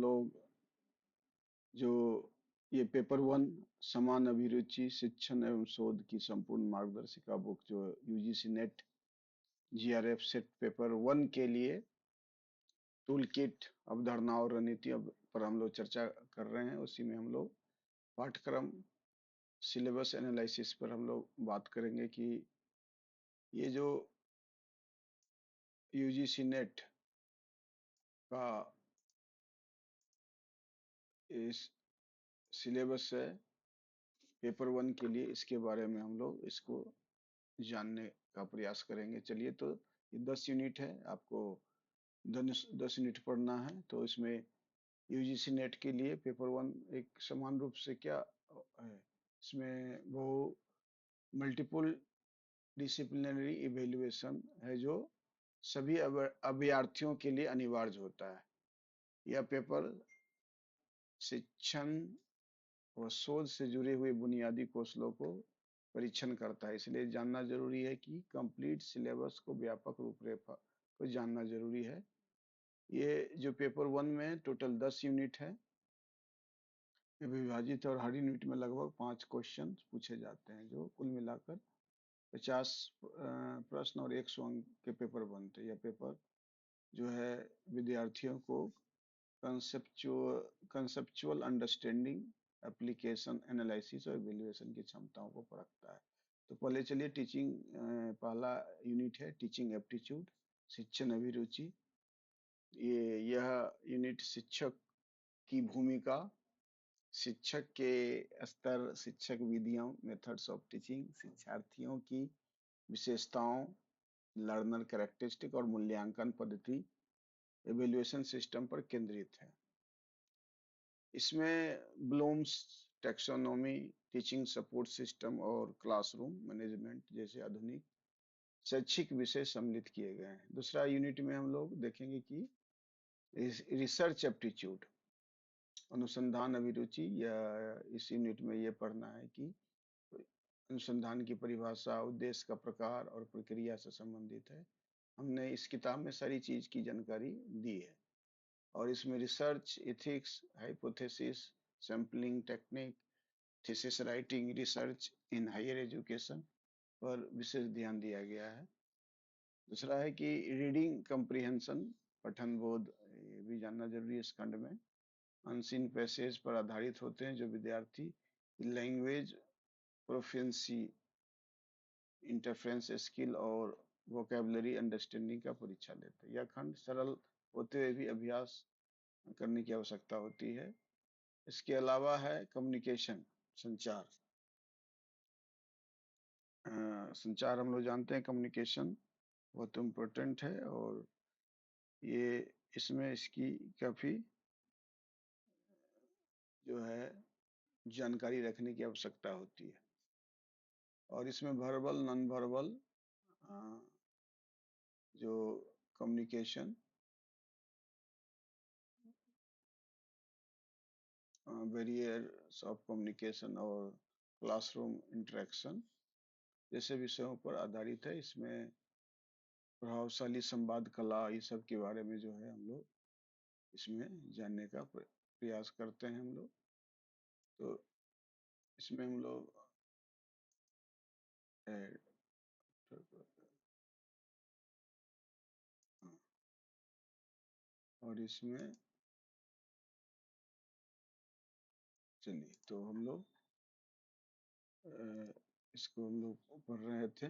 लोग जो ये पेपर वन समान अभिरुचि शिक्षण एवं शोध की संपूर्ण मार्गदर्शिका बुक जो UGC net GRF set paper one के लिए टूल किट अवधारणा और रणनीतियों पर हम लोग चर्चा कर रहे हैं। उसी में हम लोग पाठ्यक्रम सिलेबस एनालिसिस पर हम लोग बात करेंगे कि ये जो यूजीसी नेट का इस सिलेबस है पेपर वन के लिए, इसके बारे में हम लोग इसको जानने का प्रयास करेंगे। चलिए, तो ये 10 यूनिट है, आपको 10 यूनिट पढ़ना है। तो इसमें यूजीसी नेट के लिए पेपर वन एक समान रूप से क्या है, इसमें वो मल्टीपल डिसिप्लिनरी इवेल्युएशन है जो सभी अभ्यर्थियों के लिए अनिवार्य होता है। यह पेपर शिक्षण व शोध से जुड़े हुए बुनियादी कौशलों को परीक्षण करता है, इसलिए जानना जरूरी है कि कंप्लीट सिलेबस को व्यापक रूपरेखा को जानना जरूरी है। ये जो पेपर वन में टोटल 10 यूनिट है, ये विभाजित और हर यूनिट में लगभग 5 क्वेश्चन पूछे जाते हैं, जो कुल मिलाकर 50 प्रश्न और 100 अंक के पेपर बनते हैं। यह पेपर जो है विद्यार्थियों को कंसेप्चुअल अंडरस्टैंडिंग, एप्लीकेशन एनालिसिस और इवैल्यूएशन की क्षमताओं को परखता है। तो पहले चलिए पहला यूनिट है टीचिंग एप्टीट्यूड, शिक्षण अभिरुचि। यह यूनिट शिक्षक की भूमिका, शिक्षक के स्तर, शिक्षक विधियों, मेथड्स ऑफ टीचिंग, शिक्षार्थियों की विशेषताओं, लर्नर कैरेक्टरिस्टिक और मूल्यांकन पद्धति, इवैल्यूएशन सिस्टम पर केंद्रित है। इसमें Bloom's taxonomy, teaching support system और क्लासरूम मैनेजमेंट जैसे आधुनिक शैक्षिक विषय सम्मिलित किए गए हैं। दूसरा यूनिट में हम लोग देखेंगे कि रिसर्च एप्टीट्यूड, अनुसंधान अभिरुचि। या इस यूनिट में ये पढ़ना है कि अनुसंधान की परिभाषा, उद्देश्य का प्रकार और प्रक्रिया से संबंधित है। हमने इस किताब में सारी चीज की जानकारी दी है। और इसमें research ethics, hypothesis, sampling technique, thesis writing, research in higher education पर विशेष ध्यान दिया गया है। दूसरा है कि रीडिंग कम्प्रिहेंशन, पठन बोध, ये भी जानना जरूरी है इस खंड में। अनसीन पैसेज पर आधारित होते हैं जो विद्यार्थी लैंग्वेज प्रोफिशिएंसी, इंटरफ्रेंस स्किल और वोकेबलरी अंडरस्टैंडिंग का परीक्षा लेते हैं। यह खंड सरल होते हुए भी अभ्यास करने की आवश्यकता होती है। इसके अलावा है कम्युनिकेशन, संचार। संचार हम लोग जानते हैं कम्युनिकेशन बहुत इम्पोर्टेंट है, और ये इसमें इसकी काफी जो है जानकारी रखने की आवश्यकता होती है। और इसमें वर्बल, नॉन वर्बल जो कम्युनिकेशन, बैरियर्स ऑफ कम्युनिकेशन और क्लासरूम इंटरेक्शन जैसे विषयों पर आधारित है। इसमें प्रभावशाली संवाद कला, ये सब के बारे में जो है हम लोग इसमें जानने का प्रयास करते हैं हम लोग। तो इसमें हम लोग और इसमें चलिए, तो हम लोग इसको हम लोग पढ़ रहे थे।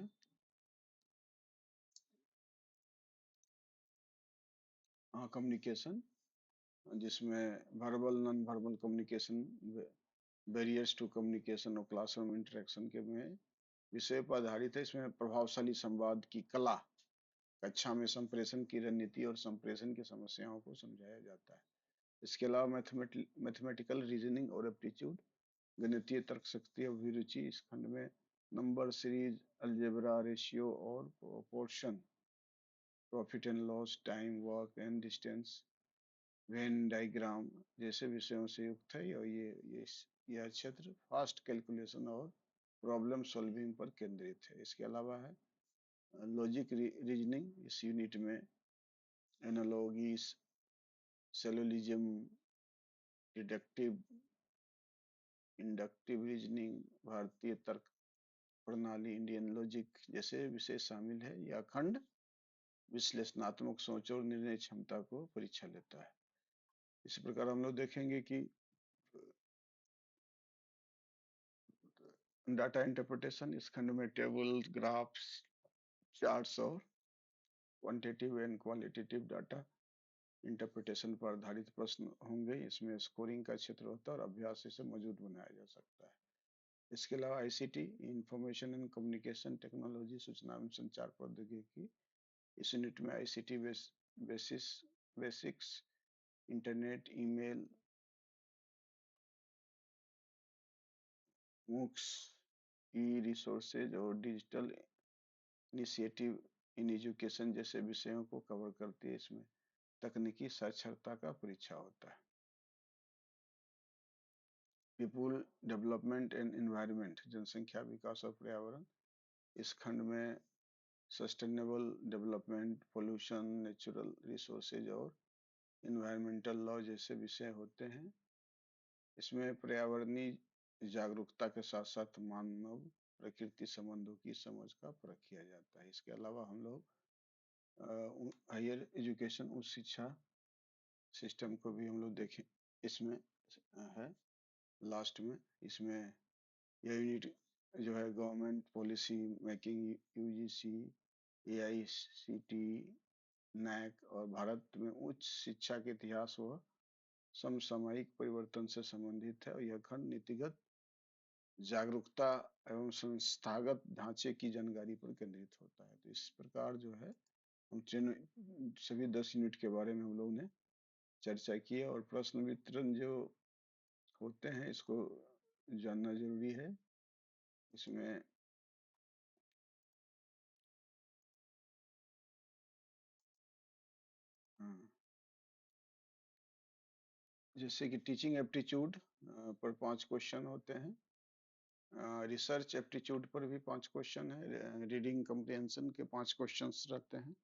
हाँ, कम्युनिकेशन, जिसमें verbal, non verbal communication, barriers to communication और क्लासरूम इंटरेक्शन के में विषय पर आधारित है। इसमें प्रभावशाली संवाद की कला, कक्षा में संप्रेषण की रणनीति और संप्रेषण की समस्याओं को समझाया जाता है। इसके अलावा मैथमेटिकल रीजनिंग और एप्टीट्यूड, गणितीय तर्क शक्ति और अभिरुचि। इस खंड में नंबर सीरीज, अलजेब्रा, रेशियो और proportion, profit and loss, time, work and distance, Venn diagram जैसे विषयों से युक्त है। और यह क्षेत्र फास्ट कैलकुलेशन और प्रॉब्लम सॉल्विंग पर केंद्रित है। इसके अलावा है लॉजिक रीजनिंग। इस यूनिट में analogies, syllogism, deductive, inductive reasoning, भारतीय तर्क प्रणाली, इंडियन लॉजिक जैसे विषय शामिल है। यह खंड विश्लेषणात्मक सोच और निर्णय क्षमता को परीक्षा लेता है। इस प्रकार हम लोग देखेंगे कि डाटा इंटरप्रिटेशन, इस खंड में टेबल, ग्राफ्स, चार्ट्स और quantitative and qualitative data interpretation पर आधारित प्रश्न होंगे। इसमें स्कोरिंग का क्षेत्र होता है और अभ्यास इसे मौजूद बनाया जा सकता है। इसके अलावा ICT, information and communication technology, सूचना एवं संचार प्रौद्योगिकी, इस यूनिट में ICT basics, internet, email, MOOCs, ई रिसोर्सेज और डिजिटल इनिशिएटिव इन एजुकेशन जैसे विषयों को कवर करती है। इसमें तकनीकी साक्षरता का परीक्षा होता है। पीपुल डेवलपमेंट एंड एनवायरनमेंट, जनसंख्या, विकास और पर्यावरण, इस खंड में sustainable development, pollution, natural resources और एनवायरमेंटल लॉ जैसे विषय होते हैं। इसमें पर्यावरणीय जागरूकता के साथ साथ मानव प्रकृति संबंधों की समझ का परख किया जाता है। इसके अलावा हम लोग हायर एजुकेशन, उच्च शिक्षा सिस्टम को भी हम लोग देखें। इसमें है लास्ट में, इसमें यह यूनिट जो है government policy making, UGC, AICTE, NAAC और भारत में उच्च शिक्षा के इतिहास व समसामयिक परिवर्तन से संबंधित है। और यह खंड नीतिगत जागरूकता एवं संस्थागत ढांचे की जानकारी पर केंद्रित होता है। तो इस प्रकार जो है हम सभी 10 यूनिट के बारे में हम लोगों ने चर्चा की है। और प्रश्न वितरण जो होते हैं इसको जानना जरूरी है। इसमें जैसे कि टीचिंग एप्टीट्यूड पर 5 क्वेश्चन होते हैं। रिसर्च एप्टीट्यूड पर भी 5 क्वेश्चन है। रीडिंग कम्प्रिहेंशन के 5 क्वेश्चंस रहते हैं।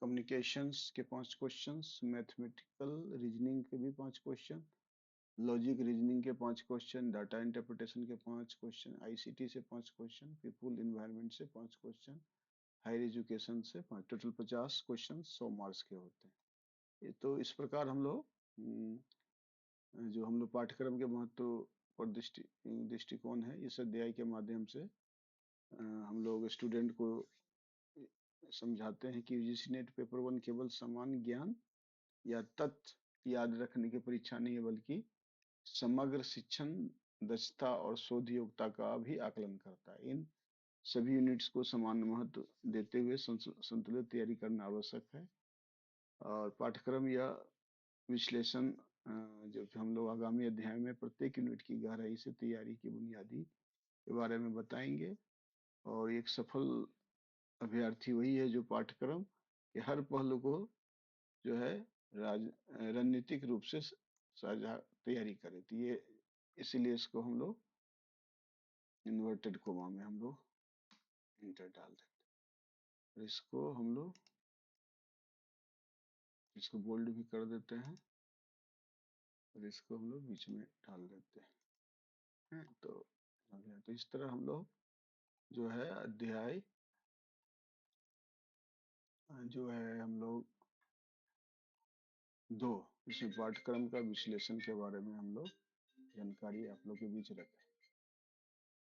कम्युनिकेशंस के 5 क्वेश्चंस, मैथमेटिकल रीजनिंग के भी 5 क्वेश्चन, लॉजिक रीजनिंग के 5 क्वेश्चन, डाटा इंटरप्रिटेशन के 5 क्वेश्चन, आईसीटी से 5 क्वेश्चन, पीपुल इन्वायरमेंट से 5 क्वेश्चन, हायर एजुकेशन से 5, टोटल 50 क्वेश्चन 100 मार्क्स के होते हैं। तो इस प्रकार हम लोग जो हम लोग पाठ्यक्रम के महत्व और दृष्टिकोण है, इस अध्याय के माध्यम से हम लोग स्टूडेंट को समझाते हैं कि यूजीसी नेट पेपर 1 केवल सामान्य ज्ञान या तथ्य याद रखने की परीक्षा नहीं है, बल्कि समग्र शिक्षण, दक्षता और शोध योग्यता का भी आकलन करता है। इन सभी यूनिट्स को समान महत्व देते हुए संतुलित तैयारी करना आवश्यक है। और पाठ्यक्रम या विश्लेषण जो हम लोग आगामी अध्याय में प्रत्येक यूनिट की गहराई से तैयारी की बुनियादी के बारे में बताएंगे। और एक सफल अभ्यर्थी वही है जो पाठ्यक्रम के हर पहलू को जो है रणनीतिक रूप से साझा तैयारी करे। तो ये इसीलिए इसको हम लोग इन्वर्टेड कोमा में हम लोग इंटर डाल देते हैं। इसको हम लोग इसको बोल्ड भी कर देते हैं और इसको हम लोग बीच में डाल देते हैं। तो इस तरह हम लोग जो है अध्याय जो है हम लोग 2 इसमें पाठ्यक्रम का विश्लेषण के बारे में हम लोग जानकारी आप लोग के बीच रखें।